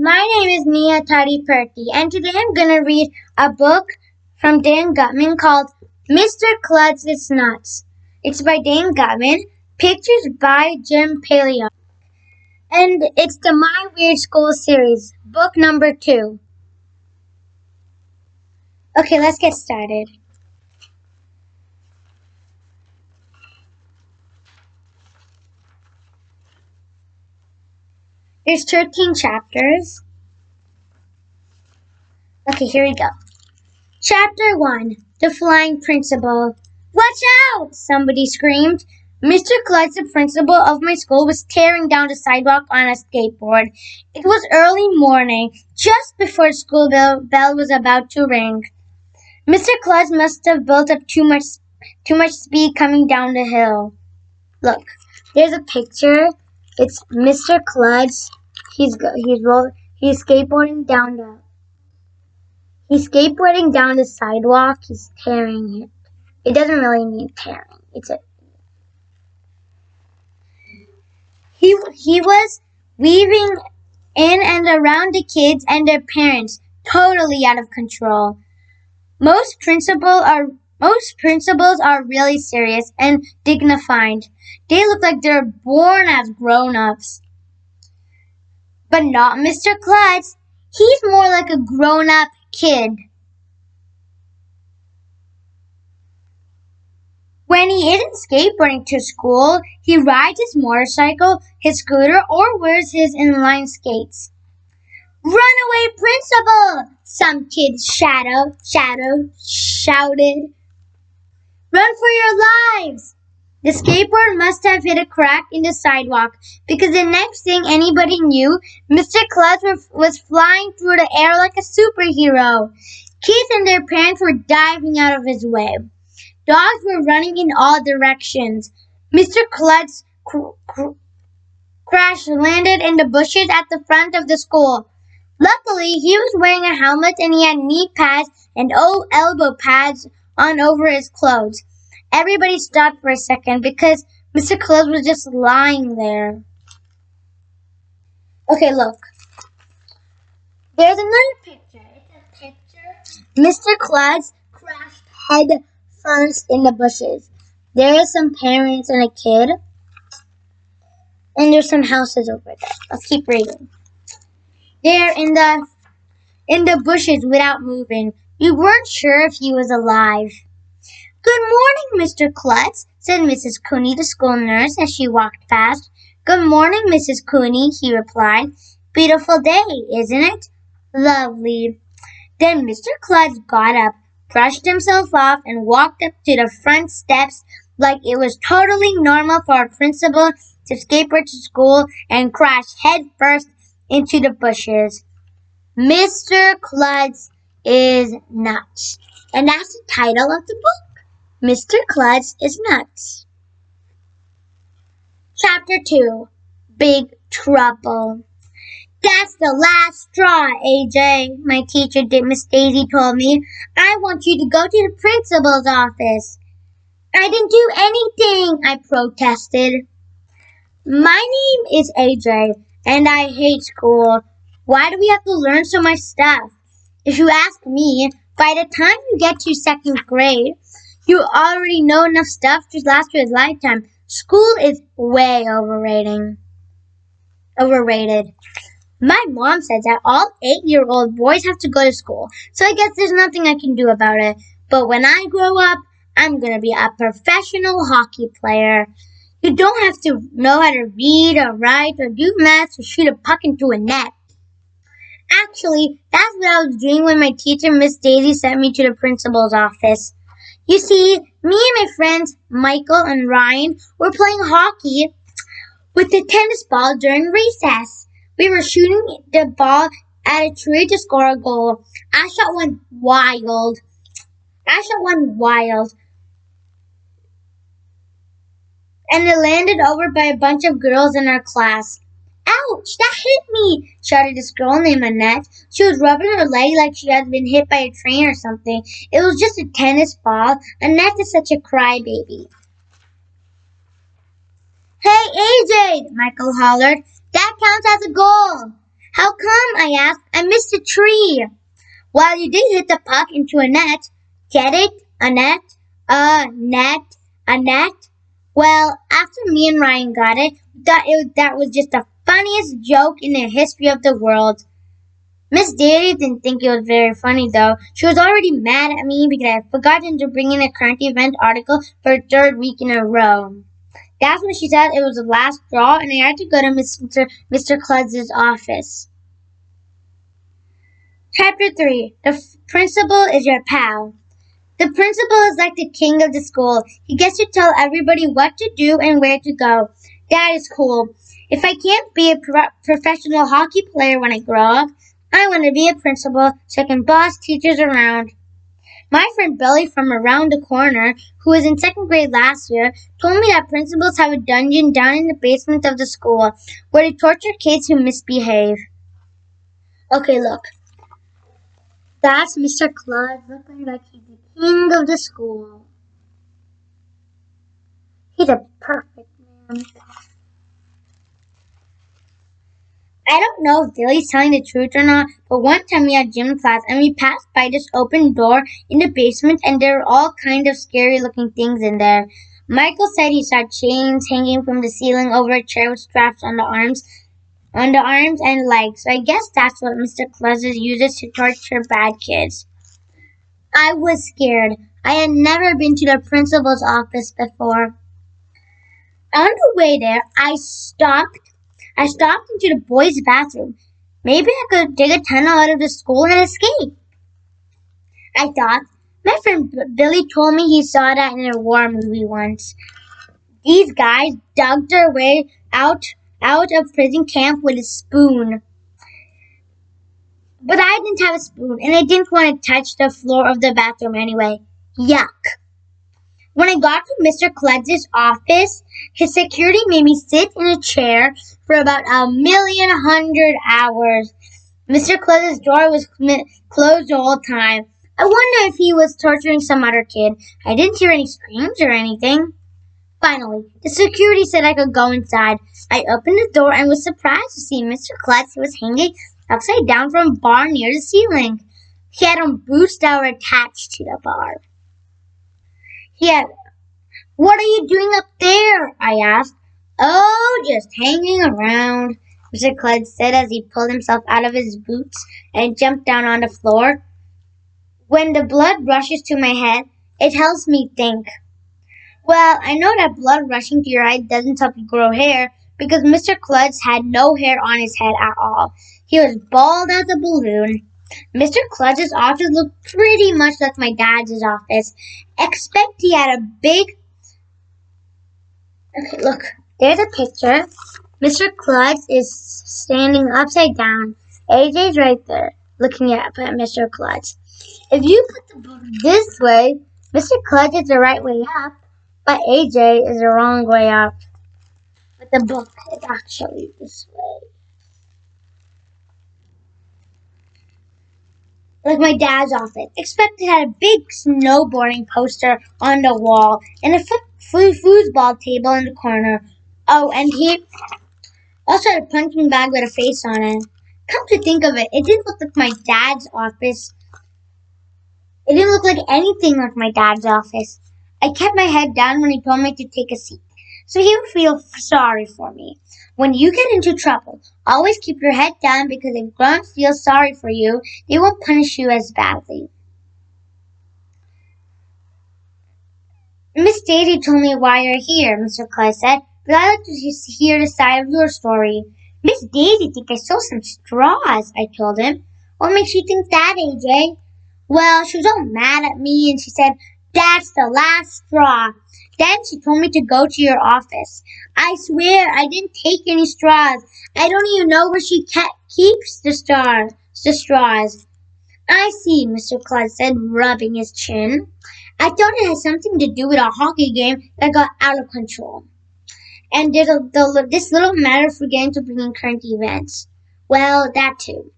My name is Neha and today I'm gonna read a book from Dan Gutman called Mr. Klutz is Nuts. It's by Dan Gutman, pictures by Jim Paleo, and it's the My Weird School series, book number 2. Okay, let's get started. There's 13 chapters. Okay, here we go. Chapter 1, The Flying Principal. Watch out! Somebody screamed. Mr. Klutz, the principal of my school, was tearing down the sidewalk on a skateboard. It was early morning, just before school bell was about to ring. Mr. Klutz must have built up too much speed coming down the hill. Look, there's a picture. It's Mr. Klutz. He's skateboarding down the sidewalk. He's tearing it. It doesn't really mean tearing. He was weaving in and around the kids and their parents, totally out of control. Most principals are really serious and dignified. They look like they're born as grown-ups. But not Mr. Klutz. He's more like a grown-up kid. When he isn't skateboarding to school, he rides his motorcycle, his scooter, or wears his inline skates. Runaway principal! Some kids shouted. Run for your lives! The skateboard must have hit a crack in the sidewalk, because the next thing anybody knew, Mr. Klutz was flying through the air like a superhero. Kids and their parents were diving out of his way. Dogs were running in all directions. Mr. Klutz crash landed in the bushes at the front of the school. Luckily, he was wearing a helmet and he had knee pads and elbow pads on over his clothes. Everybody stopped for a second because Mr. Klutz was just lying there. Okay, look. There's another picture. It's a picture. Mr. Klutz crashed head first in the bushes. There are some parents and a kid. And there's some houses over there. Let's keep reading. There in the bushes without moving. You weren't sure if he was alive. Good morning, Mr. Klutz, said Mrs. Cooney, the school nurse, as she walked past. Good morning, Mrs. Cooney, he replied. Beautiful day, isn't it? Lovely. Then Mr. Klutz got up, brushed himself off, and walked up to the front steps like it was totally normal for a principal to skateboard to school and crash head first into the bushes. Mr. Klutz is nuts. And that's the title of the book. Mr. Klutz is nuts. Chapter 2, Big Trouble. That's the last straw, AJ, my teacher, Miss Daisy, told me. I want you to go to the principal's office. I didn't do anything, I protested. My name is AJ, and I hate school. Why do we have to learn so much stuff? If you ask me, by the time you get to 2nd grade, you already know enough stuff to last you a lifetime. School is way overrated. My mom says that all 8-year-old boys have to go to school, so I guess there's nothing I can do about it. But when I grow up, I'm gonna be a professional hockey player. You don't have to know how to read or write or do math to shoot a puck into a net. Actually, that's what I was doing when my teacher, Miss Daisy, sent me to the principal's office. You see, me and my friends, Michael and Ryan, were playing hockey with the tennis ball during recess. We were shooting the ball at a tree to score a goal. I shot one wild. And it landed over by a bunch of girls in our class. Ouch, that hit me, shouted this girl named Annette. She was rubbing her leg like she had been hit by a train or something. It was just a tennis ball. Annette is such a crybaby. Hey, AJ, Michael hollered. That counts as a goal. How come? I asked. I missed a tree. Well, you did hit the puck into a net. Get it? A net? A net? A net? Well, after me and Ryan got it, that was just the funniest joke in the history of the world. Miss Daisy didn't think it was very funny though. She was already mad at me because I had forgotten to bring in a current event article for a third week in a row. That's when she said it was the last straw and I had to go to Mr. Klutz's office. Chapter 3. The principal is your pal. The principal is like the king of the school. He gets to tell everybody what to do and where to go. That is cool. If I can't be a professional hockey player when I grow up, I want to be a principal so I can boss teachers around. My friend Billy from around the corner, who was in second grade last year, told me that principals have a dungeon down in the basement of the school where they torture kids who misbehave. Okay, look. That's Mr. Klutz looking like he's the king of the school. He's a perfect man. I don't know if Billy's telling the truth or not, but one time we had gym class and we passed by this open door in the basement and there were all kind of scary looking things in there. Michael said he saw chains hanging from the ceiling over a chair with straps on the arms and legs. So I guess that's what Mr. Klutz uses to torture bad kids. I was scared. I had never been to the principal's office before. On the way there, I stopped into the boys' bathroom. Maybe I could dig a tunnel out of the school and escape. I thought. My friend Billy told me he saw that in a war movie once. These guys dug their way out of prison camp with a spoon. But I didn't have a spoon, and I didn't want to touch the floor of the bathroom anyway. Yuck. When I got to Mr. Klutz's office, his security made me sit in a chair for about 1,100,000 hours. Mr. Klutz's door was closed the whole time. I wonder if he was torturing some other kid. I didn't hear any screams or anything. Finally, the security said I could go inside. I opened the door and was surprised to see Mr. Klutz, who was hanging upside down from a bar near the ceiling. He had on boots that were attached to the bar. What are you doing up there? I asked. Oh, just hanging around, Mr. Klutz said as he pulled himself out of his boots and jumped down on the floor. When the blood rushes to my head, it helps me think. Well, I know that blood rushing to your head doesn't help you grow hair because Mr. Klutz had no hair on his head at all. He was bald as a balloon. Mr. Klutz's office looked pretty much like my dad's office, except he had a big... Okay, look, there's a picture. Mr. Klutz is standing upside down. AJ's right there, looking at Mr. Klutz. If you put the book this way, Mr. Klutz is the right way up, but AJ is the wrong way up. But the book is actually this way. Like my dad's office, except it had a big snowboarding poster on the wall and a foosball table in the corner. Oh, and he also had a punching bag with a face on it. Come to think of it, it didn't look like my dad's office. It didn't look like anything like my dad's office. I kept my head down when he told me to take a seat, so he would feel sorry for me. When you get into trouble, always keep your head down because if grown-ups feel sorry for you, they won't punish you as badly. Miss Daisy told me why you're here, Mr. Klutz said, but I'd like to hear the side of your story. Miss Daisy thinks I stole some straws, I told him. What makes you think that, AJ? Well, she was all mad at me and she said, that's the last straw. Then she told me to go to your office. I swear I didn't take any straws. I don't even know where she keeps the straws. I see, Mr. Klutz said, rubbing his chin. I thought it had something to do with a hockey game that got out of control. And there's this little matter for getting to bring in current events. Well, that too.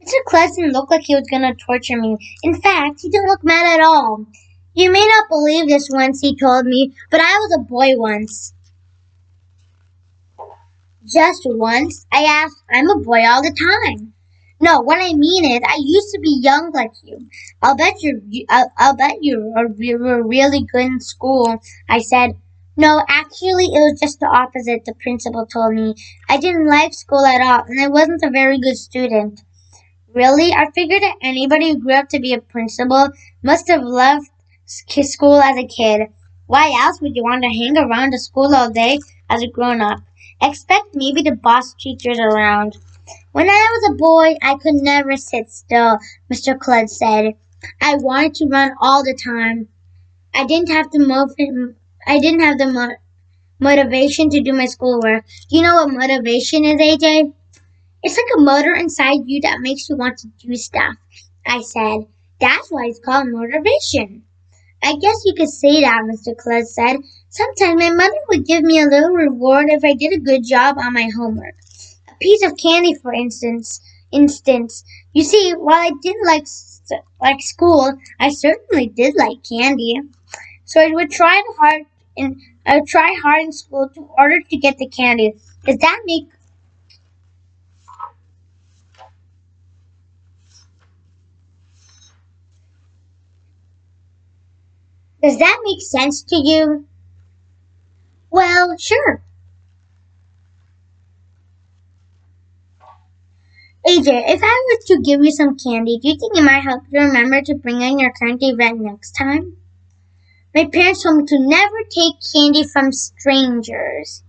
Mr. Klutz didn't look like he was going to torture me. In fact, he didn't look mad at all. You may not believe this once, he told me, but I was a boy once. Just once, I asked. I'm a boy all the time. No, what I mean is, I used to be young like you. I'll bet you were really good in school. I said. No, actually, it was just the opposite. The principal told me I didn't like school at all, and I wasn't a very good student. Really, I figured that anybody who grew up to be a principal must have loved school as a kid. Why else would you want to hang around the school all day as a grown up? Expect maybe the boss teachers around. When I was a boy, I could never sit still, Mr. Klutz said. I wanted to run all the time. I didn't have the I didn't have the motivation to do my schoolwork. Do you know what motivation is, AJ? It's like a motor inside you that makes you want to do stuff. I said, that's why it's called motivation. I guess you could say that, Mr. Klutz said. Sometimes my mother would give me a little reward if I did a good job on my homework. A piece of candy, for instance. You see, while I didn't like school, I certainly did like candy. So I would try hard in school in order to get the candy. Does that make sense to you? Well, sure. AJ, if I were to give you some candy, do you think it might help you remember to bring in your current event next time? My parents told me to never take candy from strangers.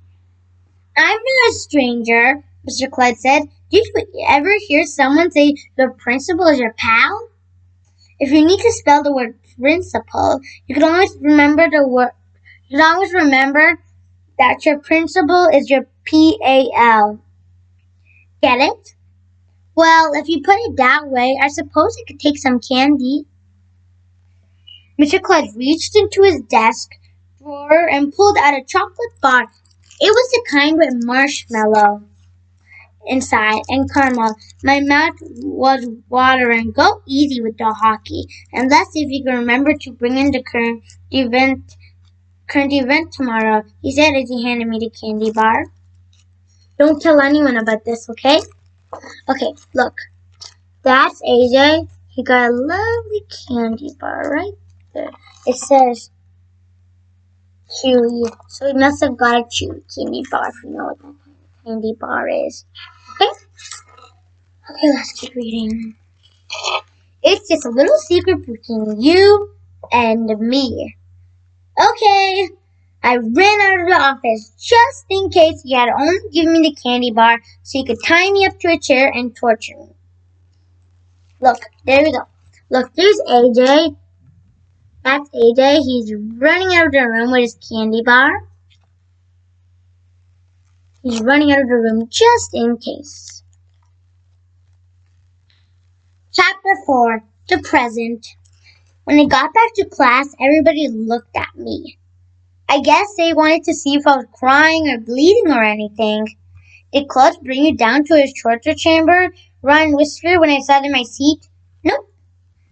I'm not a stranger, Mr. Clyde said. Did you ever hear someone say the principal is your pal? If you need to spell the word principal, you can always remember the word. You can always remember that your principal is your PAL. Get it? Well, if you put it that way, I suppose I could take some candy. Mr. Clyde reached into his desk drawer and pulled out a chocolate bar. It was the kind with marshmallow inside and caramel. My mouth was watering. Go easy with the hockey, and let's see if you can remember to bring in the current event tomorrow, he said as he handed me the candy bar. Don't tell anyone about this, okay? Okay, look. That's AJ. He got a lovely candy bar right there. It says Chewy, so he must have got a Chewy candy bar if you know what that kind of candy bar is. Okay? Okay, let's keep reading. It's just a little secret between you and me. Okay. I ran out of the office just in case he had only given me the candy bar so he could tie me up to a chair and torture me. Look, there we go. Look, there's AJ. That's AJ. He's running out of the room with his candy bar. He's running out of the room just in case. Chapter 4. The Present. When I got back to class, everybody looked at me. I guess they wanted to see if I was crying or bleeding or anything. Did Klutz bring you down to his torture chamber? Ryan whispered when I sat in my seat. Nope.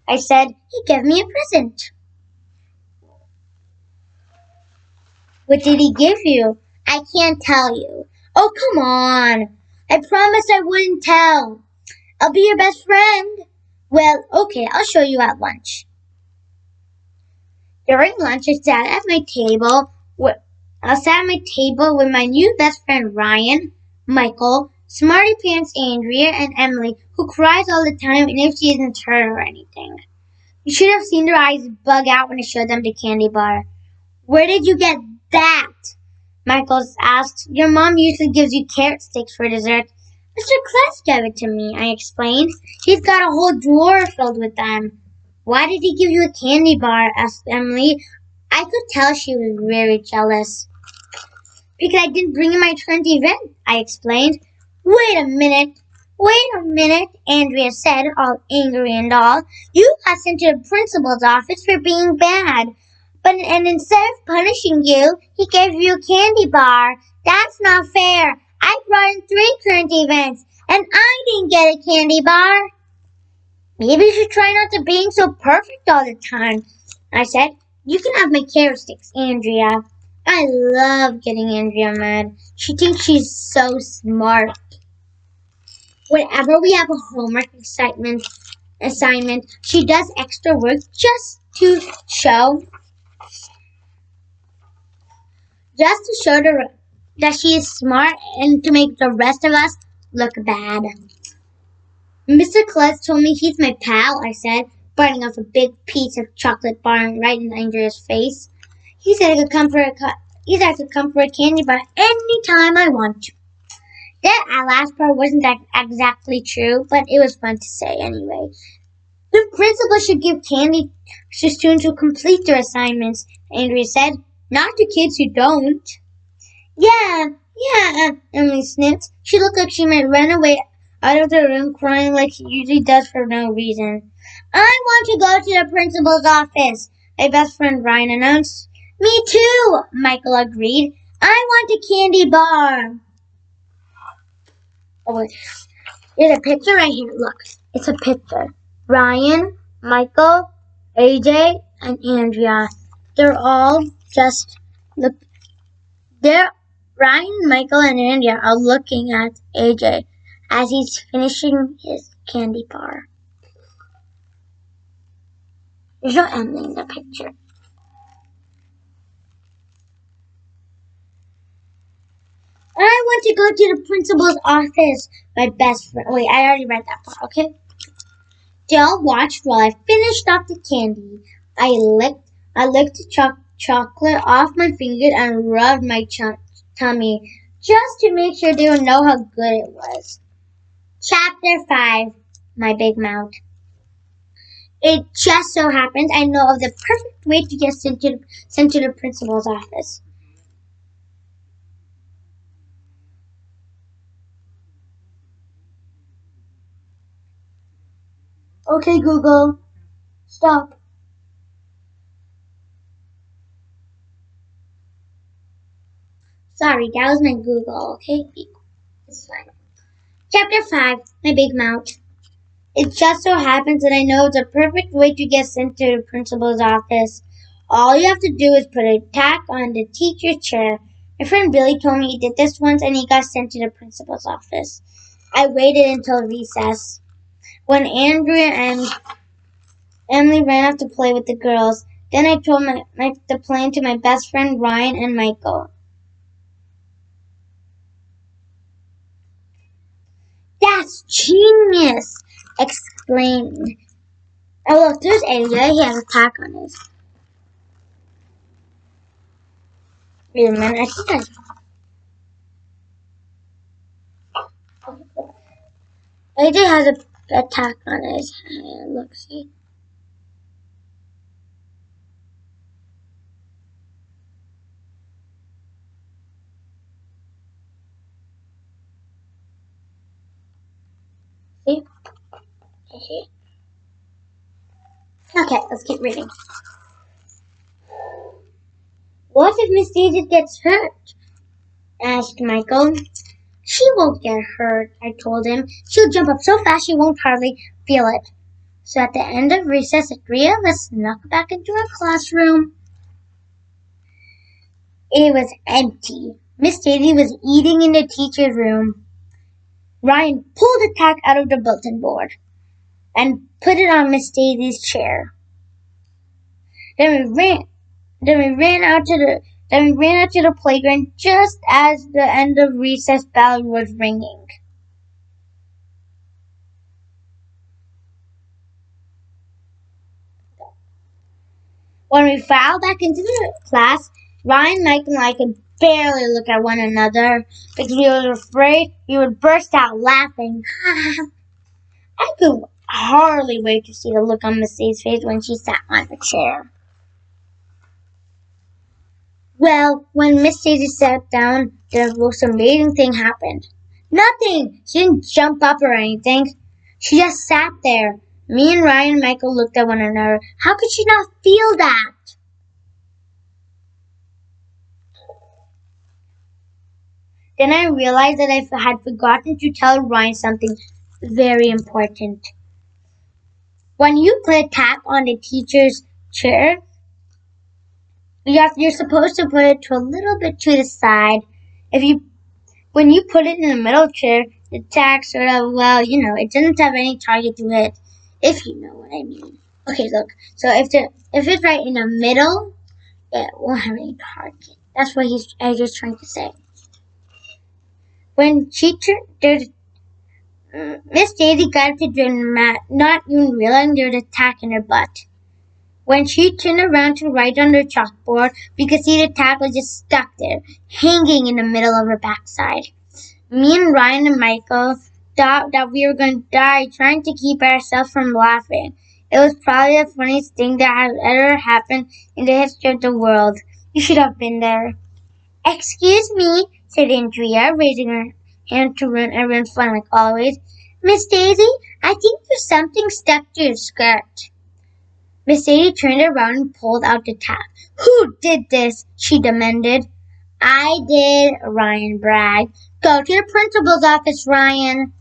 I said, he gave me a present. What did he give you? I can't tell you. Oh, come on. I promised I wouldn't tell. I'll be your best friend. Well, okay, I'll show you at lunch. During lunch, I sat at my table with my new best friend Ryan, Michael, Smarty Pants Andrea, and Emily, who cries all the time and if she isn't hurt or anything. You should have seen their eyes bug out when I showed them the candy bar. Where did you get that? Michael asked. Your mom usually gives you carrot sticks for dessert. Mr. Klutz gave it to me, I explained. He's got a whole drawer filled with them. Why did he give you a candy bar? Asked Emily. I could tell she was very jealous. Because I didn't bring in my current event, I explained. Wait a minute, Andrea said, all angry and all. You got sent to the principal's office for being bad. And instead of punishing you, he gave you a candy bar. That's not fair. I brought in 3 current events, and I didn't get a candy bar. Maybe you should try not to being so perfect all the time, I said. You can have my carrot sticks, Andrea. I love getting Andrea mad. She thinks she's so smart. Whenever we have a homework assignment, she does extra work show just to show that she is smart and to make the rest of us look bad. Mr. Klutz told me he's my pal, I said, biting off a big piece of chocolate bar right in Andrea's face. He said I could come for a candy bar any time I want to. That last part wasn't exactly true, but it was fun to say anyway. The principal should give candy to students who complete their assignments, Andrea said, not to kids who don't. Yeah, Emily sniffed. She looked like she might run away out of the room crying like she usually does for no reason. I want to go to the principal's office, my best friend Ryan announced. Me too, Michael agreed. I want a candy bar. Oh, wait. There's a picture right here. Look, it's a picture. Ryan, Michael, AJ, and Andrea. They're all just look. They're Ryan, Michael, and Andrea are looking at AJ as he's finishing his candy bar. There's no Emily in the picture. I want to go to the principal's office. My best friend. Wait, I already read that part. Okay. They all watched while I finished off the candy. I licked the chocolate off my finger and rubbed my tummy just to make sure they would know how good it was. Chapter 5. My big mouth. It just so happens I know of the perfect way to get sent to the principal's office. Okay, Google. Stop. Sorry, that was my Google, okay? It's fine. Chapter 5. My big mouth. It just so happens that I know the perfect way to get sent to the principal's office. All you have to do is put a tack on the teacher's chair. My friend Billy told me he did this once and he got sent to the principal's office. I waited until recess. When Andrea and Emily ran off to play with the girls, then I told the plan to my best friend Ryan and Michael. That's genius! Exclaimed. Oh look, there's AJ. He has a tack on his. Wait a minute, I think AJ has a tack on his hand. Look, see? See? See? Okay, let's keep reading. What if Miss Daisy gets hurt? Asked Michael. She won't get hurt, I told him. She'll jump up so fast she won't hardly feel it. So at the end of recess, the three of us snuck back into our classroom. It was empty. Miss Daisy was eating in the teacher's room. Ryan pulled a tack out of the bulletin board and put it on Miss Daisy's chair. Then we ran out to the playground just as the end of recess bell was ringing. When we filed back into the class, Ryan, Mike, and I could barely look at one another because we were afraid we would burst out laughing. I could hardly wait to see the look on Miss Daisy's face when she sat on the chair. Well, when Miss Daisy sat down, the most amazing thing happened. Nothing! She didn't jump up or anything. She just sat there. Me and Ryan and Michael looked at one another. How could she not feel that? Then I realized that I had forgotten to tell Ryan something very important. When you put a tack on the teacher's chair, You're supposed to put it to a little bit to the side. If you When you put it in the middle chair, the tack sort of, well, it doesn't have any target to hit, if you know what I mean. Okay, look. So if it's right in the middle, it won't have any target. That's what I was just trying to say. When there's Miss Daisy got up to join Matt, not even realizing there was a tack in her butt. When she turned around to write on the chalkboard, we could see the tack was just stuck there, hanging in the middle of her backside. Me and Ryan and Michael thought that we were going to die trying to keep ourselves from laughing. It was probably the funniest thing that has ever happened in the history of the world. You should have been there. Excuse me, said Andrea, raising her hand to ruin everyone's fun like always. Miss Daisy, I think there's something stuck to your skirt. Miss Daisy turned around and pulled out the tack. Who did this? She demanded. I did, Ryan bragged. Go to the principal's office, Ryan.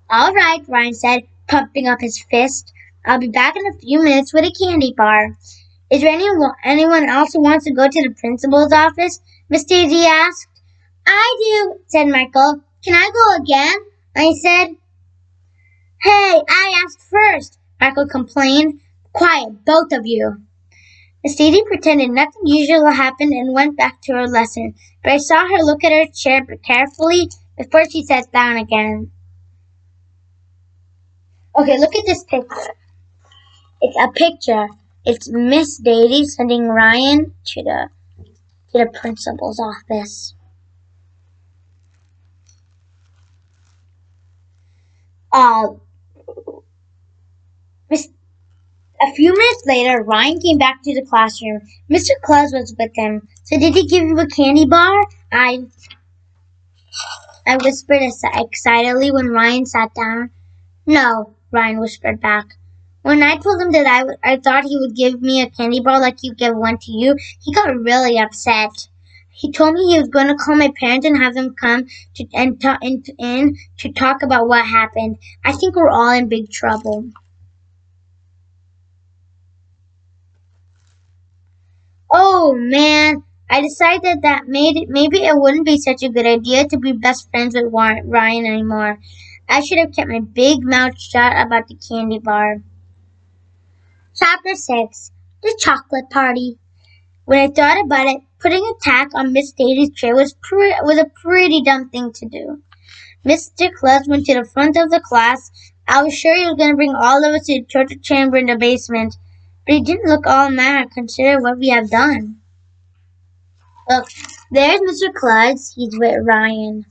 All right, Ryan said, pumping up his fist. I'll be back in a few minutes with a candy bar. Is there anyone else who wants to go to the principal's office? Miss Daisy asked. I do, said Michael. Can I go again? I said. Hey, I asked first, Michael complained. Quiet, both of you. Miss Daisy pretended nothing usual happened and went back to her lesson, but I saw her look at her chair carefully before she sat down again. Okay, look at this picture. It's a picture. It's Miss Daisy sending Ryan to the principal's office. A few minutes later, Ryan came back to the classroom. Mr. Klutz was with him. So did he give you a candy bar? I whispered excitedly when Ryan sat down. No, Ryan whispered back. When I told him that I thought he would give me a candy bar like you give one to you, he got really upset. He told me he was going to call my parents and have them come to talk about what happened. I think we're all in big trouble. Oh man, I decided that maybe it wouldn't be such a good idea to be best friends with Ryan anymore. I should have kept my big mouth shut about the candy bar. Chapter 6. The Chocolate Party. When I thought about it, putting a tack on Miss Daisy's tray was a pretty dumb thing to do. Mr. Klutz went to the front of the class. I was sure he was going to bring all of us to the torture chamber in the basement, but he didn't look all mad considering what we have done. Look, there's Mr. Klutz. He's with Ryan.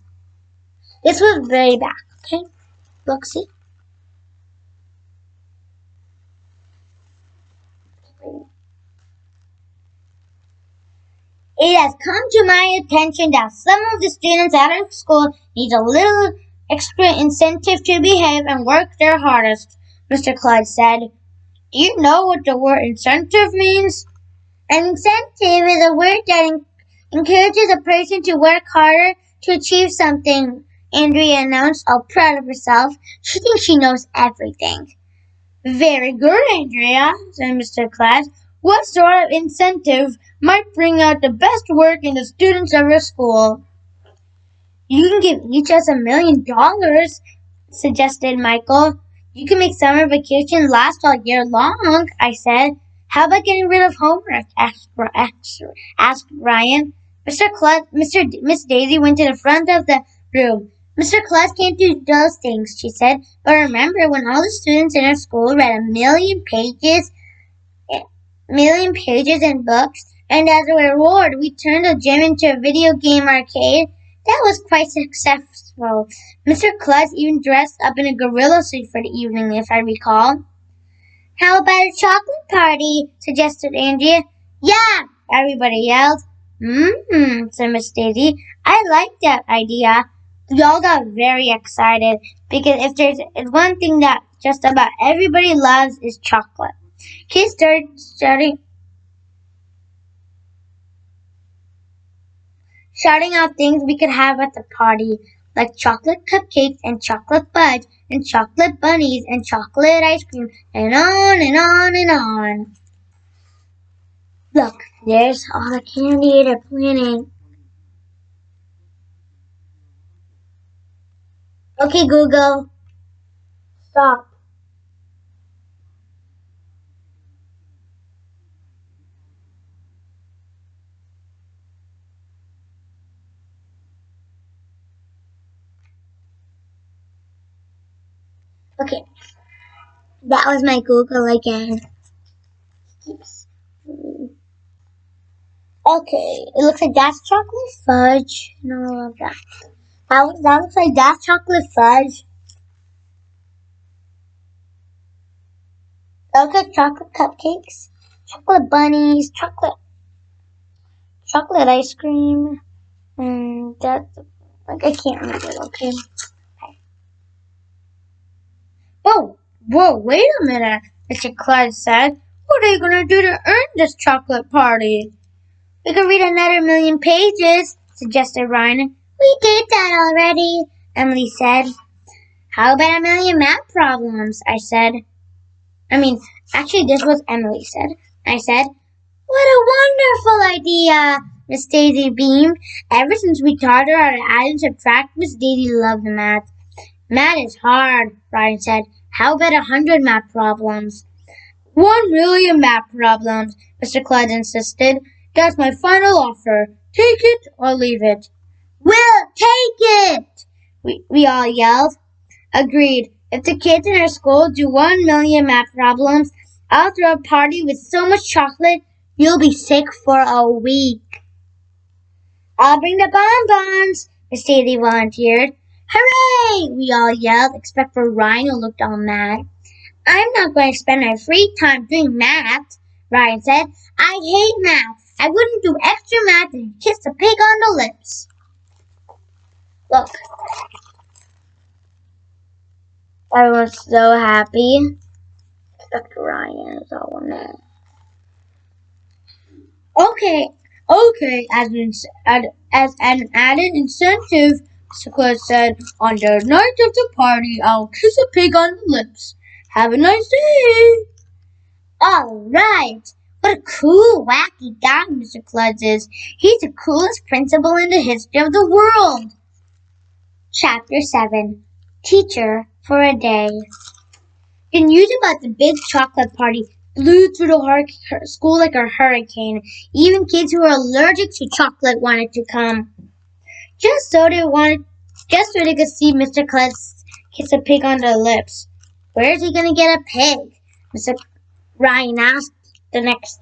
This was very bad, okay? Look, see? It has come to my attention that some of the students at our school need a little extra incentive to behave and work their hardest, Mr. Klutz said. Do you know what the word incentive means? An incentive is a word that encourages a person to work harder to achieve something, Andrea announced, all proud of herself. She thinks she knows everything. Very good, Andrea, said Mr. Klutz. What sort of incentive might bring out the best work in the students of your school? You can give each us $1 million, suggested Michael. You can make summer vacation last all year long, I said. How about getting rid of homework? asked Ryan. Miss Daisy went to the front of the room. Mr. Klutz can't do those things, she said. But remember when all the students in our school read 1,000,000 pages in books, and as a reward we turned the gym into a video game arcade? That was quite successful. Mr. Klutz even dressed up in a gorilla suit for the evening, if I recall. How about a chocolate party? Suggested Andrea. Yeah, everybody yelled. Said Miss Daisy. I like that idea. We all got very excited because if there's one thing that just about everybody loves is chocolate. Kids started shouting out things we could have at the party, like chocolate cupcakes and chocolate fudge and chocolate bunnies and chocolate ice cream and on and on and on. Look, there's all the candy they're planning. Okay, Google, stop. Okay, that was my Google again. Oops. Okay, it looks like that's chocolate fudge and all of that. That looks like that's chocolate fudge. That looks like chocolate cupcakes, chocolate bunnies, chocolate ice cream, and that's like I can't remember. Okay. Whoa, wait a minute, Mr. Klutz said. What are you gonna do to earn this chocolate party? We could read another million pages, suggested Ryan. We did that already, Emily said. How about a million math problems? I said. Actually, this was Emily said. I said, what a wonderful idea, Miss Daisy beamed. Ever since we taught her how to add and subtract, Miss Daisy loved math. Math is hard, Ryan said. How about 100 math problems? 1 million math problems, Mr. Klutz insisted. That's my final offer. Take it or leave it. We'll take it! We all yelled. Agreed. If the kids in our school do 1 million math problems, I'll throw a party with so much chocolate you'll be sick for a week. I'll bring the bonbons, Miss Daisy volunteered. Hooray! We all yelled, except for Ryan, who looked all mad. I'm not going to spend my free time doing math, Ryan said. I hate math. I wouldn't do extra math and kiss a pig on the lips. Look. I was so happy. Except Ryan is all mad. Okay, as an added incentive, Squid said, on the night of the party, I'll kiss a pig on the lips. Have a nice day. All right. What a cool, wacky guy Mr. Klutz is. He's the coolest principal in the history of the world. Chapter 7. Teacher for a Day. The news about the big chocolate party blew through the school like a hurricane. Even kids who were allergic to chocolate wanted to come. Just so they could see Mr. Klutz kiss a pig on the lips. Where is he going to get a pig? Mr. Ryan asked the next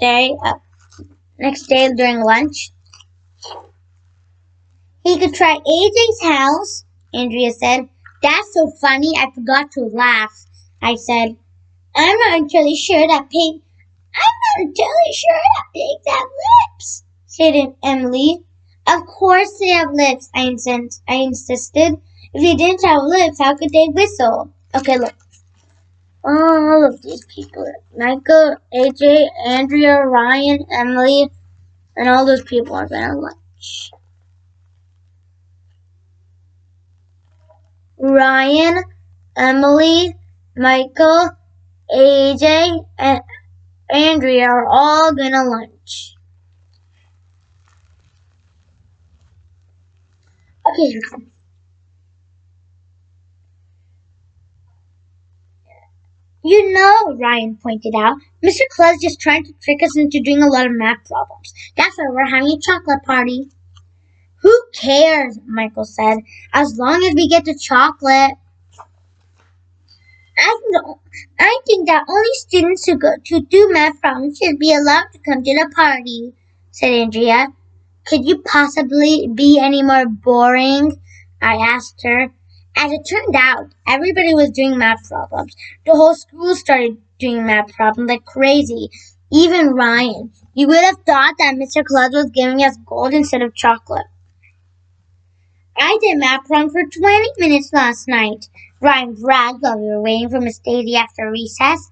day during lunch. He could try AJ's house, Andrea said. That's so funny, I forgot to laugh, I said. I'm not entirely sure that pigs have lips, said Emily. Of course they have lips, I insisted. If they didn't have lips, how could they whistle? Okay, look. All of these people. Michael, AJ, Andrea, Ryan, Emily, and all those people are going to lunch. Ryan, Emily, Michael, AJ, and Andrea are all going to lunch. Okay. You know, Ryan pointed out, Mr. Klutz just trying to trick us into doing a lot of math problems. That's why we're having a chocolate party. Who cares, Michael said, as long as we get the chocolate. I think that only students who go to do math problems should be allowed to come to the party, said Andrea. Could you possibly be any more boring? I asked her. As it turned out, everybody was doing math problems. The whole school started doing math problems like crazy. Even Ryan. You would have thought that Mr. Klutz was giving us gold instead of chocolate. I did math problems for 20 minutes last night, Ryan bragged while we were waiting for Miss Daisy after recess.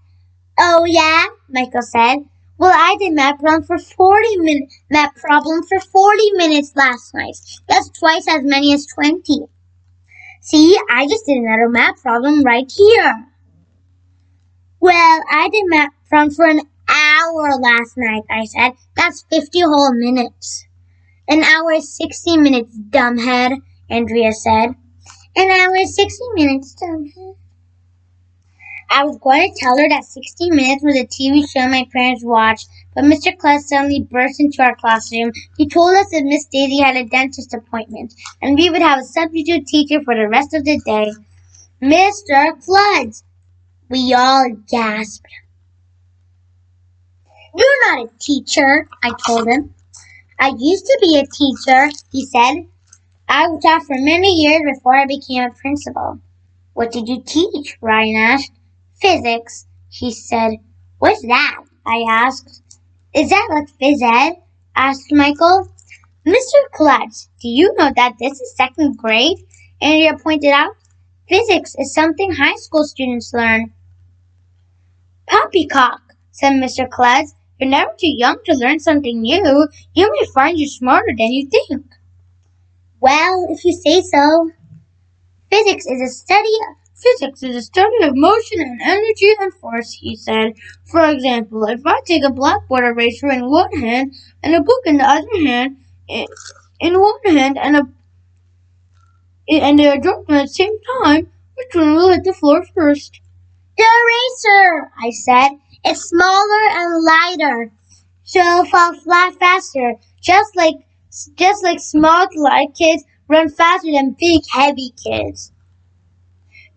Oh yeah, Michael said. Well, I did math problem for 40 minutes last night. That's twice as many as 20. See, I just did another math problem right here. Well, I did math problem for an hour hour last night, I said. That's 50 whole minutes. An hour is 60 minutes, dumbhead, Andrea said. An hour is 60 minutes, dumbhead. I was going to tell her that 60 Minutes was a TV show my parents watched, but Mr. Klutz suddenly burst into our classroom. He told us that Miss Daisy had a dentist appointment, and we would have a substitute teacher for the rest of the day. Mr. Klutz! We all gasped. You're not a teacher, I told him. I used to be a teacher, he said. I taught for many years before I became a principal. What did you teach? Ryan asked. Physics, he said. What's that? I asked. Is that like phys ed? Asked Michael. Mr. Klutz, do you know that this is second grade? Andrea pointed out. Physics is something high school students learn. Poppycock, said Mr. Klutz. You're never too young to learn something new. You may find you're smarter than you think. Well, if you say so. Physics is a study of motion and energy and force, he said. For example, if I take a blackboard eraser in one hand and a book in the other hand, and they are dropped at the same time, which one will hit the floor first? The eraser, I said. It's smaller and lighter, so it'll fall flat faster, just like small light kids run faster than big heavy kids.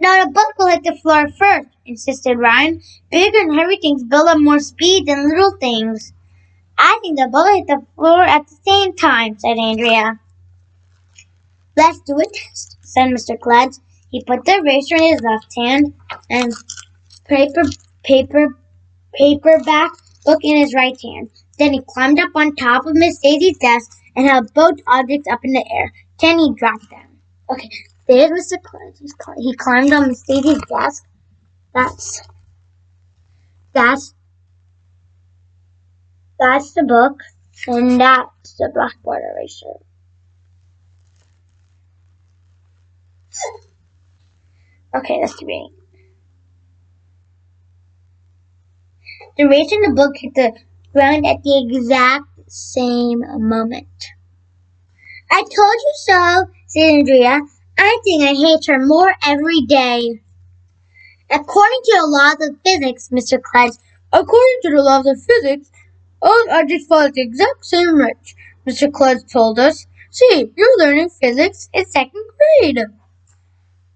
No, the book will hit the floor first, insisted Ryan. Bigger and heavy things build up more speed than little things. I think the book will hit the floor at the same time, said Andrea. Let's do a test, said Mr. Klutz. He put the eraser in his left hand and paperback book in his right hand. Then he climbed up on top of Miss Daisy's desk and held both objects up in the air. Then he dropped them. Okay, there's Mr. Klutz. He climbed on Miss Daisy's desk. That's the book, and that's the blackboard eraser. Okay, let's do it. The eraser in the book hit the ground at the exact same moment. I told you so, said Andrea. I think I hate her more every day. According to the laws of physics, Mr. Klutz, according to the laws of physics, all objects fall at the exact same rate, Mr. Klutz told us. See, you're learning physics in second grade.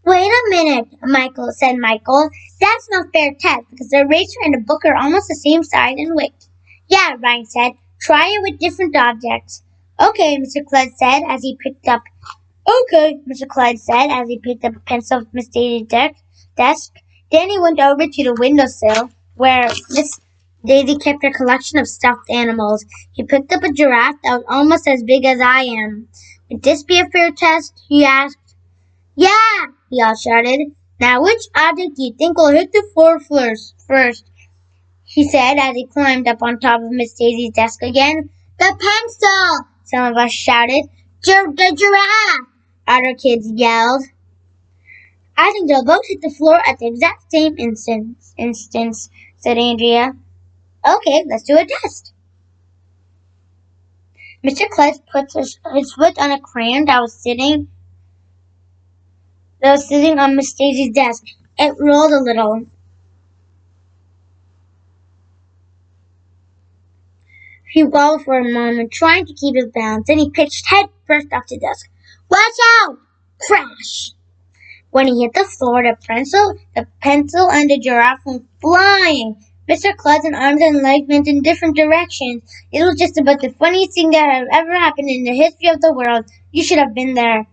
Wait a minute, Michael, said Michael. That's not fair test because the eraser and the book are almost the same size and weight. Yeah, Ryan said. Try it with different objects. Okay, Mr. Klutz said as he picked up a pencil from Miss Daisy's desk. Then he went over to the windowsill where Miss Daisy kept her collection of stuffed animals. He picked up a giraffe that was almost as big as I am. Would this be a fair test? He asked. Yeah, he all shouted. Now which object do you think will hit the floor first? He said as he climbed up on top of Miss Daisy's desk again. The pencil! Some of us shouted. The giraffe! Other kids yelled. I think they'll both hit the floor at the exact same instance, said Andrea. Okay, let's do a test. Mr. Klutz put his foot on a crayon that was sitting on Miss Daisy's desk. It rolled a little. He wobbled for a moment, trying to keep his balance. Then he pitched head first off the desk. Watch out! Crash! When he hit the floor, the pencil, and the giraffe went flying. Mr. Klutz's arms and legs went in different directions. It was just about the funniest thing that had ever happened in the history of the world. You should have been there.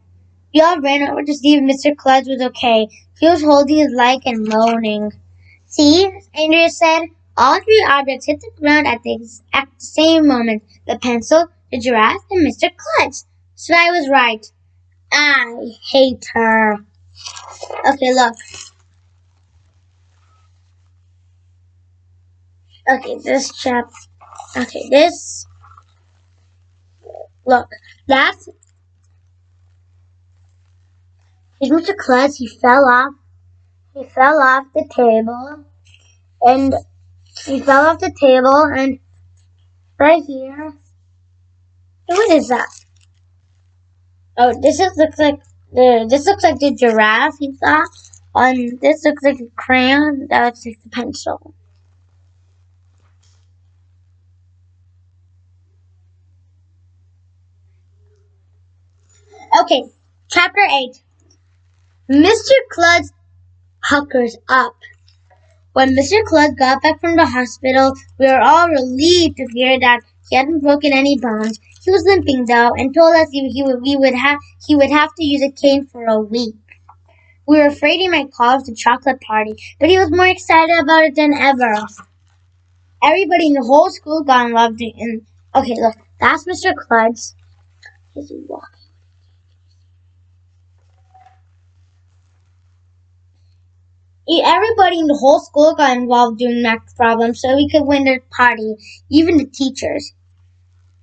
We all ran over to see if Mr. Klutz was okay. He was holding his leg and moaning. See, Andrea said, all three objects hit the ground at the same moment. The pencil, the giraffe, and Mr. Klutz. So I was right. I hate her. Okay, look. Okay, look, that's, here's Mr. Klutz. He fell off the table, and He fell off the table and right here. What is that? Oh, this looks like the giraffe he saw. This looks like a crayon. That looks like the pencil. Okay, chapter 8. Mr. Klutz huckers up. When Mr. Klutz got back from the hospital, we were all relieved to hear that he hadn't broken any bones. He was limping though, and told us he would have to use a cane for a week. We were afraid he might cause the chocolate party, but he was more excited about it than ever. Everybody in the whole school got in love. Okay, look, that's Mr. Klutz. He's walking. Everybody in the whole school got involved doing math problems so we could win the party, even the teachers.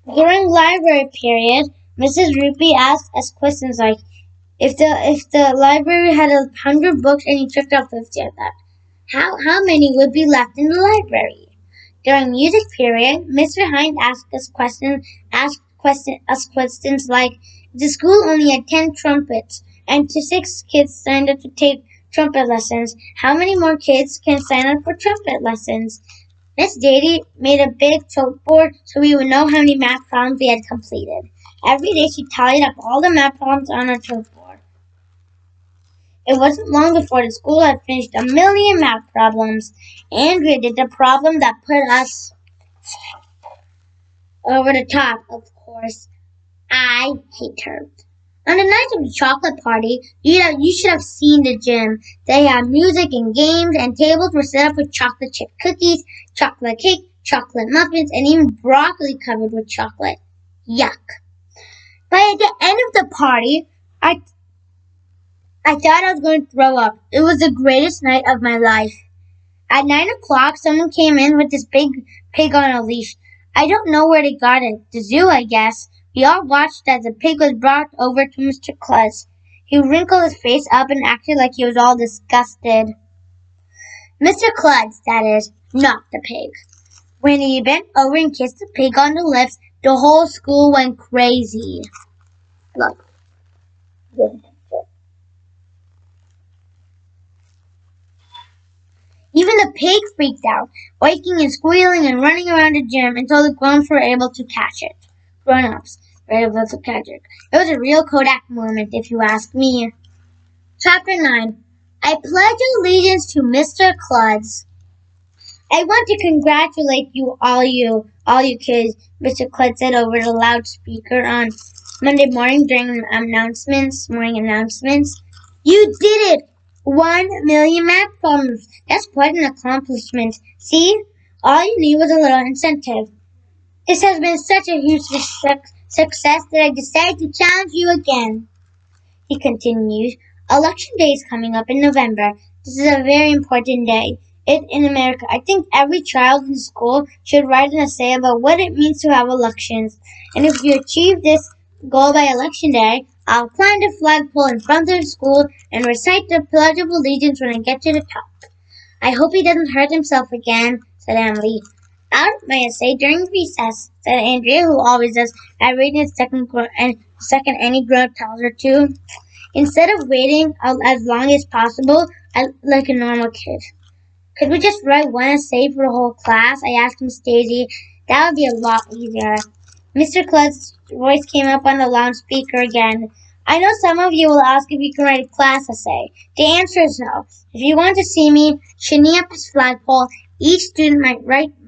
During library period, Mrs. Rupee asked us questions like, if the library had 100 books and you took out 50 of them, how many would be left in the library? During music period, Mr. Hind asked us questions like, if the school only had 10 trumpets and 6 kids signed up to take trumpet lessons, how many more kids can sign up for trumpet lessons? Miss Dady made a big chalkboard so we would know how many math problems we had completed. Every day she tallied up all the math problems on our chalkboard. It wasn't long before the school had finished 1,000,000 math problems. Andrea did the problem that put us over the top, of course. I hate her. On the night of the chocolate party, you should have seen the gym. They had music and games, and tables were set up with chocolate chip cookies, chocolate cake, chocolate muffins, and even broccoli covered with chocolate. Yuck. But at the end of the party, I thought I was going to throw up. It was the greatest night of my life. At 9 o'clock, someone came in with this big pig on a leash. I don't know where they got it. The zoo, I guess. We all watched as the pig was brought over to Mr. Klutz. He wrinkled his face up and acted like he was all disgusted. Mr. Klutz, that is, not the pig. When he bent over and kissed the pig on the lips, the whole school went crazy. Look. Even the pig freaked out, waking and squealing and running around the gym until the grown-ups were able to catch it. Grown-ups were able to catch it. It was a real Kodak moment, if you ask me. Chapter 9. I pledge allegiance to Mr. Klutz. I want to congratulate all you kids, Mr. Klutz said over the loudspeaker on Monday morning during morning announcements. You did it! 1,000,000 math problems. That's quite an accomplishment. See? All you need was a little incentive. This has been such a huge success that I decided to challenge you again. He continued. Election day is coming up in November. This is a very important day. In America, I think every child in school should write an essay about what it means to have elections. And if you achieve this goal by election day, I'll plant a flagpole in front of the school and recite the Pledge of Allegiance when I get to the top. I hope he doesn't hurt himself again, said Emily. I'll write my essay during recess, said Andrea, who always does every second any grown-up tells her to. Instead of waiting as long as possible, like a normal kid. Could we just write one essay for the whole class? I asked Miss Daisy. That would be a lot easier. Mr. Klutz's voice came up on the loudspeaker again. I know some of you will ask if you can write a class essay. The answer is no. If you want to see me shinny up this flagpole, each student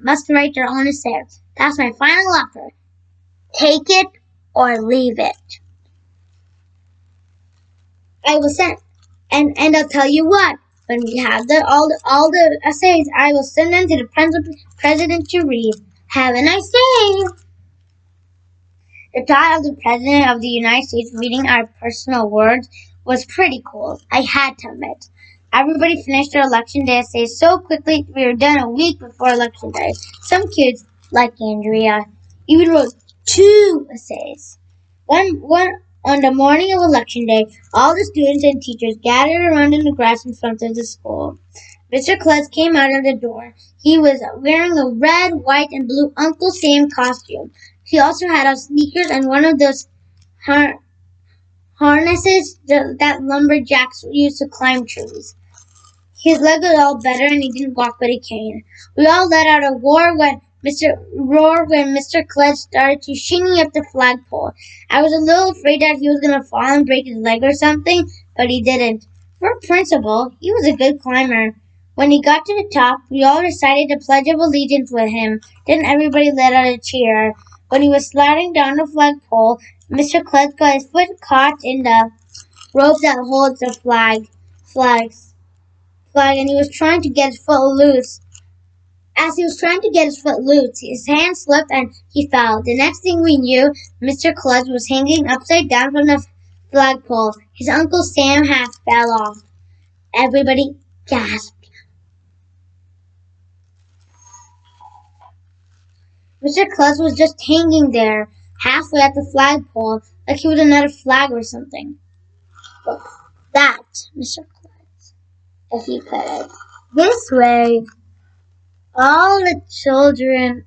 must write their own essay. That's my final offer. Take it or leave it. I will send, and I'll tell you what. When we have all the essays, I will send them to the president to read. Have a nice day. The thought of the President of the United States reading our personal words was pretty cool, I had to admit. Everybody finished their election day essays so quickly we were done a week before election day. Some kids, like Andrea, even wrote 2 essays. One on the morning of election day, all the students and teachers gathered around in the grass in front of the school. Mr. Klutz came out of the door. He was wearing a red, white, and blue Uncle Sam costume. He also had on sneakers and one of those har- harnesses that lumberjacks used to climb trees. His leg was all better and he didn't walk with a cane. We all let out a roar when Mr. Klutz started to shinny up the flagpole. I was a little afraid that he was going to fall and break his leg or something, but he didn't. For a principal, he was a good climber. When he got to the top, we all recited the Pledge of Allegiance with him. Then everybody let out a cheer. When he was sliding down the flagpole, Mr. Klutz got his foot caught in the rope that holds the flag, and he was trying to get his foot loose. As he was trying to get his foot loose, his hand slipped and he fell. The next thing we knew, Mr. Klutz was hanging upside down from the flagpole. His Uncle Sam hat fell off. Everybody gasped. Mr. Klutz was just hanging there, halfway at the flagpole, like he was another flag or something. But that, Mr. Klutz, if you could. This way, all the children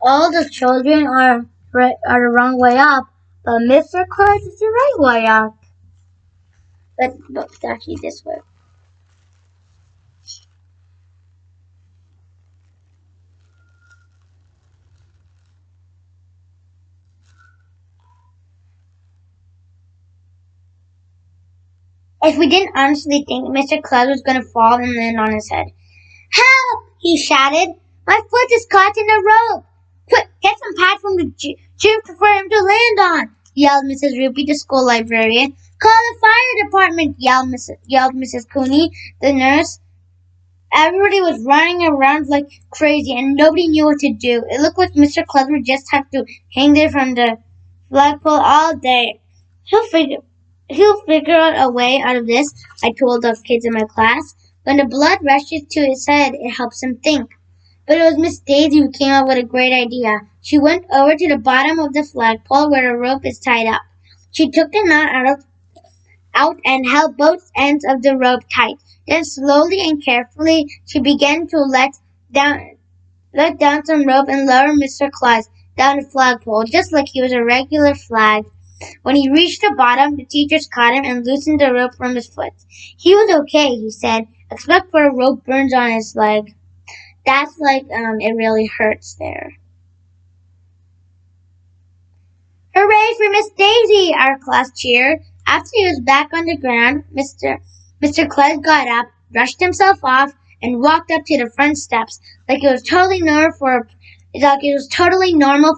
are the wrong way up, but Mr. Klutz is the right way up. But it's actually this way. If we didn't honestly think Mr. Klutz was going to fall and land on his head. Help! He shouted. My foot is caught in a rope. Quick, get some pads from the gym for him to land on, yelled Mrs. Ruby, the school librarian. Call the fire department, yelled Mrs. Cooney, the nurse. Everybody was running around like crazy and nobody knew what to do. It looked like Mr. Klutz would just have to hang there from the flagpole all day. He'll figure out a way out of this, I told the kids in my class. When the blood rushes to his head, it helps him think. But it was Miss Daisy who came up with a great idea. She went over to the bottom of the flagpole where the rope is tied up. She took the knot out and held both ends of the rope tight. Then slowly and carefully, she began to let down some rope and lower Mr. Klutz down the flagpole, just like he was a regular flag. When he reached the bottom, the teachers caught him and loosened the rope from his foot. He was okay, he said, except for a rope burns on his leg. That's like, it really hurts there. Hooray for Miss Daisy, our class cheered. After he was back on the ground, Mr. Klutz got up, brushed himself off, and walked up to the front steps like it was totally normal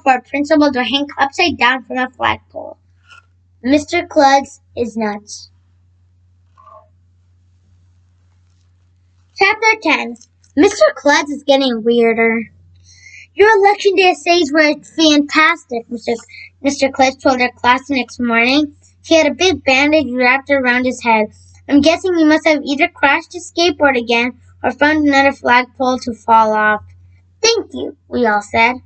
for a principal to hang upside down from a flagpole. Mr. Klutz is nuts. Chapter 10. Mr. Klutz is getting weirder. Your election day essays were fantastic, Mr. Klutz told our class the next morning. He had a big bandage wrapped around his head. I'm guessing he must have either crashed his skateboard again or found another flagpole to fall off. Thank you, we all said.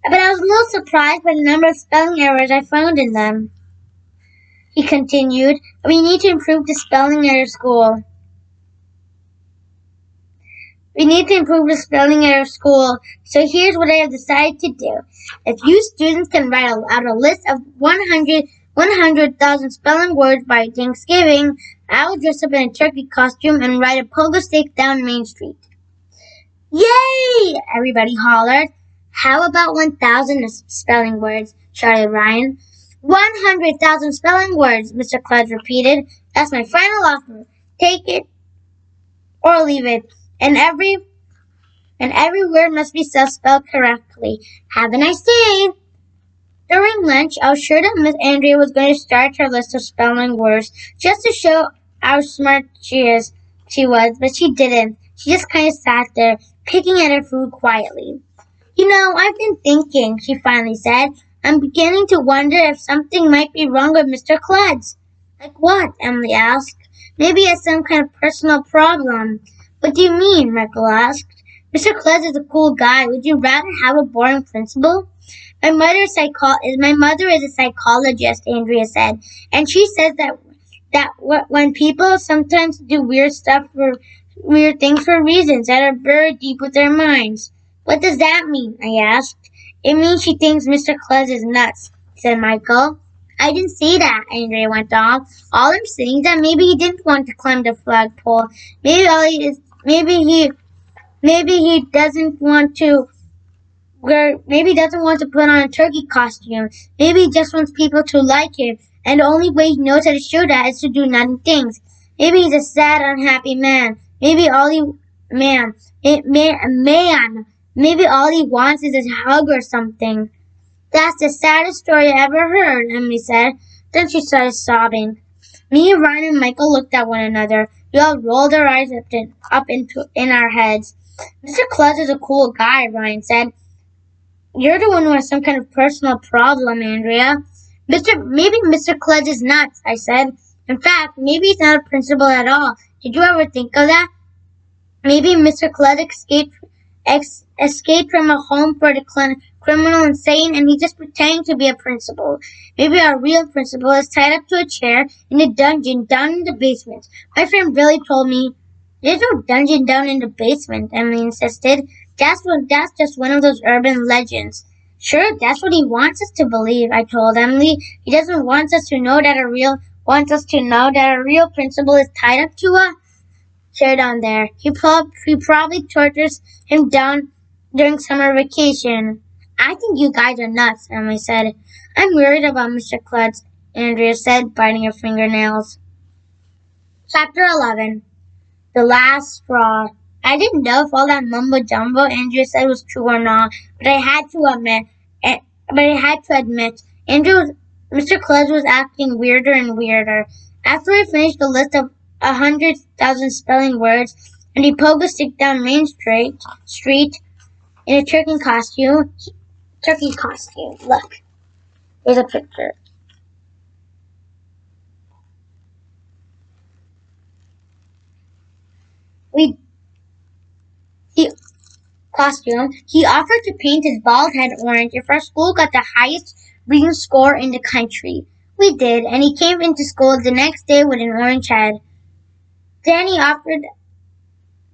But I was a little surprised by the number of spelling errors I found in them. He continued, we need to improve the spelling at our school. So here's what I have decided to do. If you students can write out a list of 100,000 spelling words by Thanksgiving, I will dress up in a turkey costume and ride a pogo stick down Main Street. Yay! Everybody hollered. How about 1,000 spelling words? Shouted Ryan. 100,000 spelling words, Mr. Klutz repeated. That's my final offer. Take it or leave it. And every word must be spelled correctly. Have a nice day. During lunch, I was sure that Miss Andrea was going to start her list of spelling words just to show how smart she was, but she didn't. She just kind of sat there, picking at her food quietly. You know, I've been thinking, she finally said. I'm beginning to wonder if something might be wrong with Mr. Klutz. Like what? Emily asked. Maybe he has some kind of personal problem. What do you mean? Michael asked. Mr. Klutz is a cool guy. Would you rather have a boring principal? My mother is a psychologist, Andrea said, and she says that that when people sometimes do weird things for reasons that are buried deep with their minds. What does that mean? I asked. It means she thinks Mr. Klutz is nuts, said Michael. I didn't say that, Andrea went on. All I'm saying is that maybe he didn't want to climb the flagpole. Maybe all he is, maybe he doesn't want to maybe he doesn't want to put on a turkey costume. Maybe he just wants people to like him, and the only way he knows how to show that is to do nothing things. Maybe he's a sad, unhappy man. Maybe all he man, man. Maybe all he wants is a hug or something. That's the saddest story I ever heard, Emily said. Then she started sobbing. Me, Ryan, and Michael looked at one another. We all rolled our eyes up in our heads. Mr. Klutz is a cool guy, Ryan said. You're the one who has some kind of personal problem, Andrea. Maybe Mr. Klutz is nuts, I said. In fact, maybe he's not a principal at all. Did you ever think of that? Maybe Mr. Klutz escaped from a home for the criminal insane and he's just pretending to be a principal. Maybe our real principal is tied up to a chair in a dungeon down in the basement. My friend Billy told me, there's no dungeon down in the basement, Emily insisted. That's just one of those urban legends. Sure, that's what he wants us to believe, I told Emily. He doesn't want us to know that a real principal is tied up to a chair down there. He probably tortures him down during summer vacation. I think you guys are nuts, Emily said. I'm worried about Mr. Klutz, Andrea said, biting her fingernails. Chapter 11. The Last Straw. I didn't know if all that mumbo-jumbo Andrea said was true or not, but I had to admit, Mr. Klutz was acting weirder and weirder. After I finished the list of 100,000 spelling words, and he poked a stick down Main Street in a turkey costume. Look, here's a picture. He offered to paint his bald head orange if our school got the highest reading score in the country. We did, and he came into school the next day with an orange head. Then he offered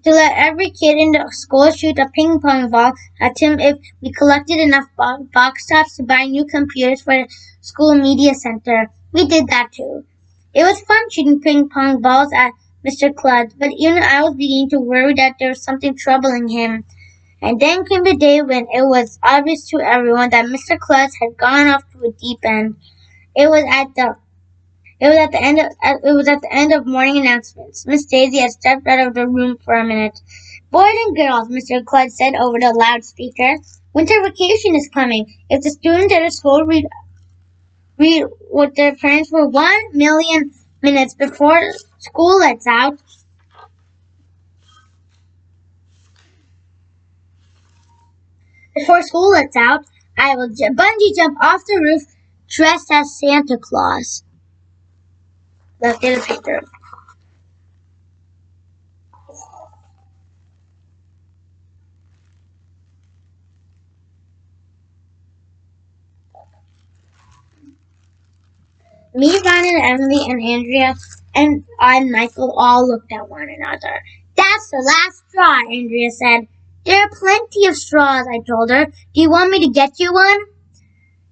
to let every kid in the school shoot a ping pong ball at him if we collected enough box tops to buy new computers for the school media center. We did that too. It was fun shooting ping pong balls at Mr. Klutz, but even I was beginning to worry that there was something troubling him. And then came the day when it was obvious to everyone that Mr. Klutz had gone off to a deep end. It was at the end of morning announcements. Miss Daisy had stepped out of the room for a minute. Boys and girls, Mr. Klutz said over the loudspeaker, winter vacation is coming. If the students at the school read with their parents for 1,000,000 minutes before school lets out, I will bungee jump off the roof dressed as Santa Claus. Let's get a picture. Me, Ryan, and Emily, and Andrea, and I and Michael all looked at one another. That's the last straw, Andrea said. There are plenty of straws, I told her. Do you want me to get you one?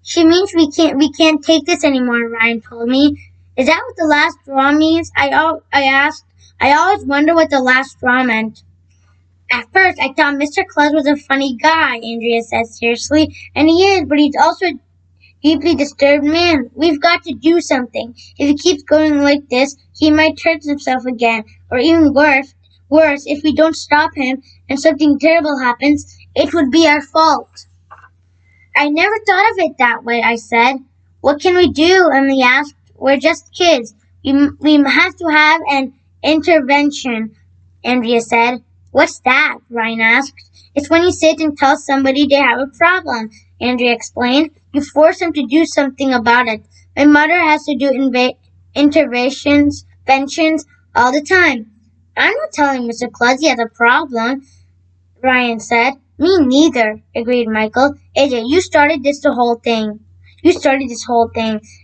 She means we can't take this anymore, Ryan told me. Is that what the last straw means? I asked. I always wonder what the last straw meant. At first, I thought Mr. Klutz was a funny guy, Andrea said seriously, and he is, but he's also a deeply disturbed man. We've got to do something. If he keeps going like this, he might hurt himself again, or even worse, if we don't stop him and something terrible happens, it would be our fault. I never thought of it that way, I said. What can we do? Emily asked. We're just kids. We have to have an intervention, Andrea said. What's that? Ryan asked. It's when you sit and tell somebody they have a problem, Andrea explained. You force them to do something about it. My mother has to do interventions all the time. I'm not telling Mr. Klutz he has a problem, Ryan said. Me neither, agreed Michael. AJ, you started this whole thing,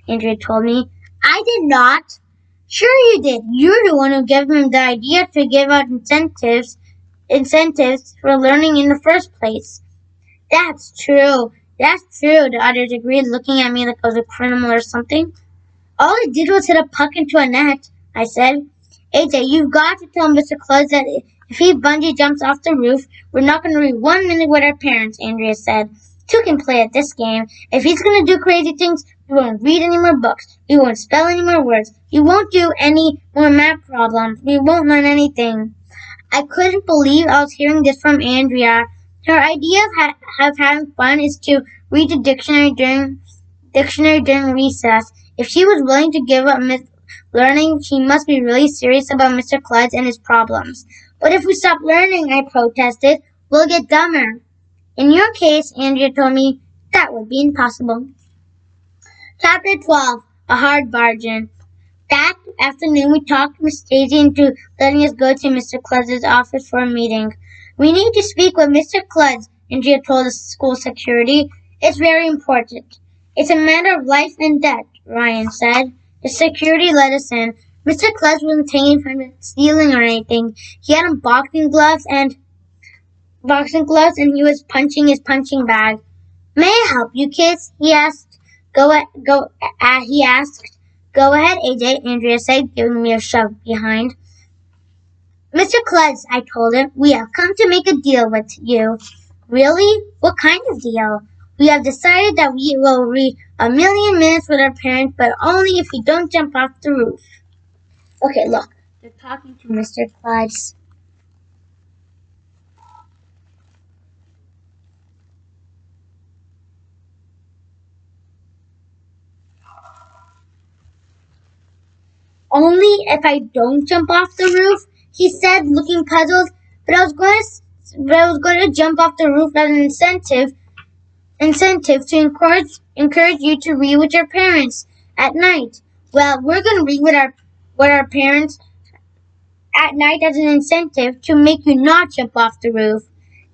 Andrea told me. I did not. Sure you did. You're the one who gave him the idea to give out incentives for learning in the first place. That's true. That's true, the others agreed, looking at me like I was a criminal or something. All I did was hit a puck into a net, I said. AJ, you've got to tell Mr. Klutz that if he bungee jumps off the roof, we're not going to read 1 minute with our parents, Andrea said. Two can play at this game. If he's going to do crazy things, we won't read any more books. We won't spell any more words. We won't do any more math problems. We won't learn anything. I couldn't believe I was hearing this from Andrea. Her idea of having fun is to read the dictionary during recess. If she was willing to give up learning, she must be really serious about Mr. Klutz and his problems. But if we stop learning, I protested, we'll get dumber. In your case, Andrea told me, that would be impossible. Chapter 12, A Hard Bargain. That afternoon, we talked Miss Daisy into letting us go to Mr. Klutz's office for a meeting. We need to speak with Mr. Klutz, Andrea told the school security. It's very important. It's a matter of life and death, Ryan said. The security let us in. Mr. Klutz wasn't hanging from stealing or anything. He had on boxing gloves and he was punching his punching bag. May I help you, kids? He asked. He asked. Go ahead, AJ, Andrea said, giving me a shove behind. Mr. Klutz, I told him, we have come to make a deal with you. Really? What kind of deal? We have decided that we will read 1,000,000 minutes with our parents, but only if we don't jump off the roof. Okay, look. They're talking to Mr. Klutz. Only if I don't jump off the roof, he said, looking puzzled. But I was going to jump off the roof as an incentive to encourage you to read with your parents at night. Well, we're going to read with our parents at night as an incentive to make you not jump off the roof.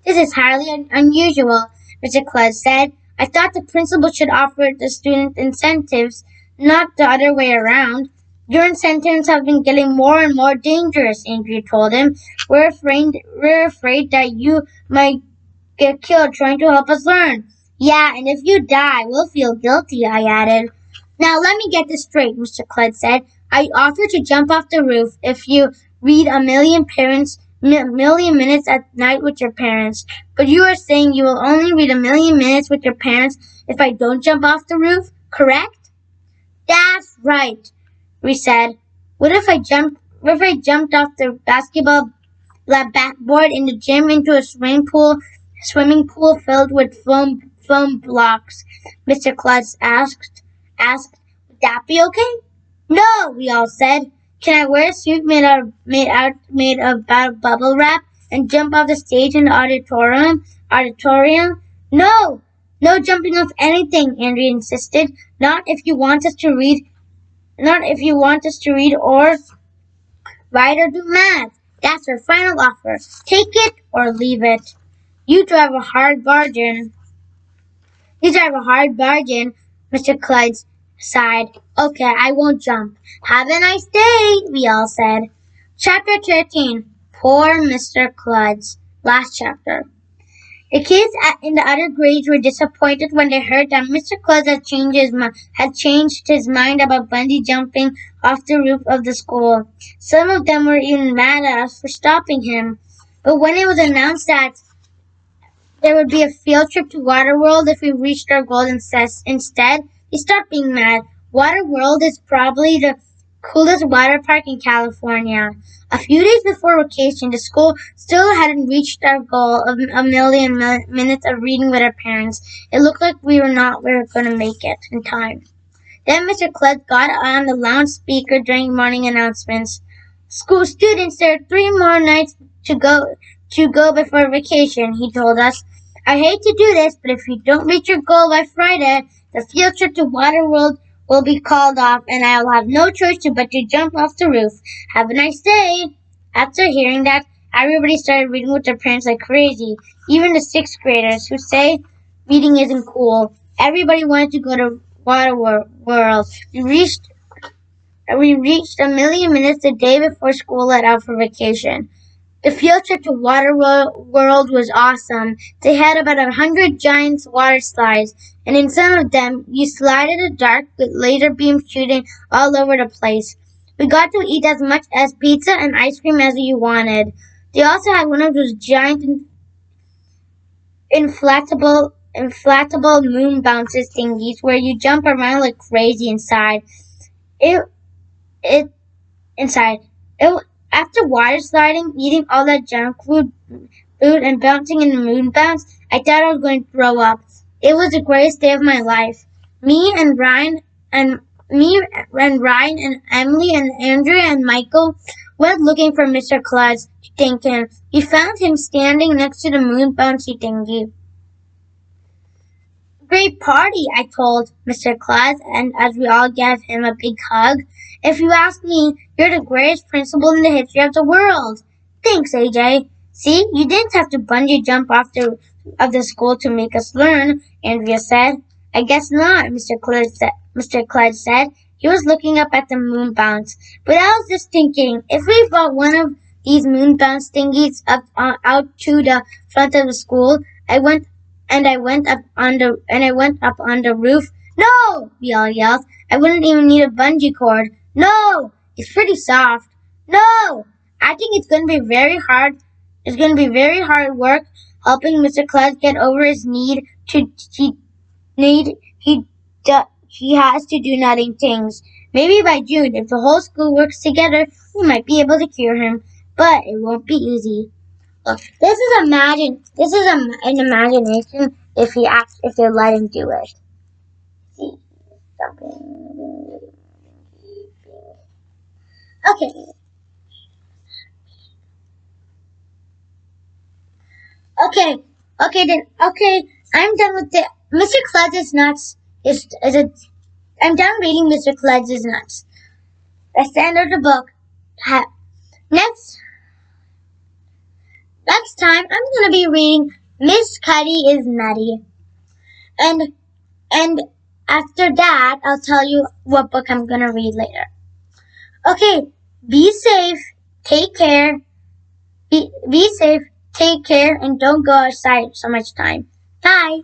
This is highly unusual, Mr. Klutz said. I thought the principal should offer the students incentives, not the other way around. Your incentives have been getting more and more dangerous, Andrea told him. We're afraid that you might get killed trying to help us learn. Yeah, and if you die, we'll feel guilty, I added. Now let me get this straight, Mr. Klutz said. I offer to jump off the roof if you read 1,000,000 minutes at night with your parents. But you are saying you will only read 1,000,000 minutes with your parents if I don't jump off the roof, correct? That's right, we said. What if I jumped off the backboard in the gym into a swimming pool filled with foam blocks? Mr. Klutz asked. Would that be okay? No, we all said. Can I wear a suit made of bubble wrap and jump off the stage in the auditorium? No jumping off anything, Andrea insisted. Not if you want us to read or write or do math. That's our final offer. Take it or leave it. You drive a hard bargain. Mr. Klutz sighed. Okay, I won't jump. Have a nice day, we all said. Chapter 13. Poor Mr. Klutz. Last chapter. The kids in the other grades were disappointed when they heard that Mr. Klutz had changed his mind about bungee jumping off the roof of the school. Some of them were even mad at us for stopping him. But when it was announced that there would be a field trip to Waterworld if we reached our goal instead, they stopped being mad. Waterworld is probably the coolest water park in California. A few days before vacation, the school still hadn't reached our goal of 1,000,000 minutes of reading with our parents. It looked like we were going to make it in time. Then Mr. Klutz got on the loudspeaker during morning announcements. School students, there are 3 more nights to go before vacation, he told us. I hate to do this, but if you don't reach your goal by Friday, the field trip to Waterworld will be called off, and I will have no choice but to jump off the roof. Have a nice day. After hearing that, everybody started reading with their parents like crazy, even the 6th graders who say reading isn't cool. Everybody wanted to go to Waterworld. we reached a million minutes the day before school let out for vacation. The field trip to World was awesome. They had about 100 giant water slides, and in some of them, you slide in the dark with laser beams shooting all over the place. We got to eat as much as pizza and ice cream as you wanted. They also had one of those giant inflatable moon bounces thingies where you jump around like crazy inside. It it inside. It After water sliding, eating all that food and bouncing in the moon bounce, I thought I was going to throw up. It was the greatest day of my life. Me and Ryan and Ryan and Emily and Andrea and Michael went looking for Mr. Klutz to thank him. We found him standing next to the moon bouncy thingy. Great party, I told Mr. Klutz, and as we all gave him a big hug. If you ask me, you're the greatest principal in the history of the world. Thanks, AJ. See, you didn't have to bungee jump off of the school to make us learn, Andrea said. I guess not, Mr. Klutz said. He was looking up at the moon bounce. But I was just thinking, if we brought one of these moon bounce thingies out to the front of the school, I went up on the roof. No! We all yelled. I wouldn't even need a bungee cord. No! It's pretty soft. No! I think it's going to be very hard. It's going to be very hard work helping Mr. Klutz get over his he has to do nutting things. Maybe by June, if the whole school works together, we might be able to cure him. But it won't be easy. Look, this is an imagination if they let him do it. See, okay, okay. I'm done with the Mr. Klutz is nuts. I'm done reading Mr. Klutz is nuts. That's the end of the book. Next time, I'm gonna be reading Miss Cuddy is Nutty. And after that, I'll tell you what book I'm gonna read later. Okay, be safe, take care, be safe, take care, and don't go outside so much time. Bye!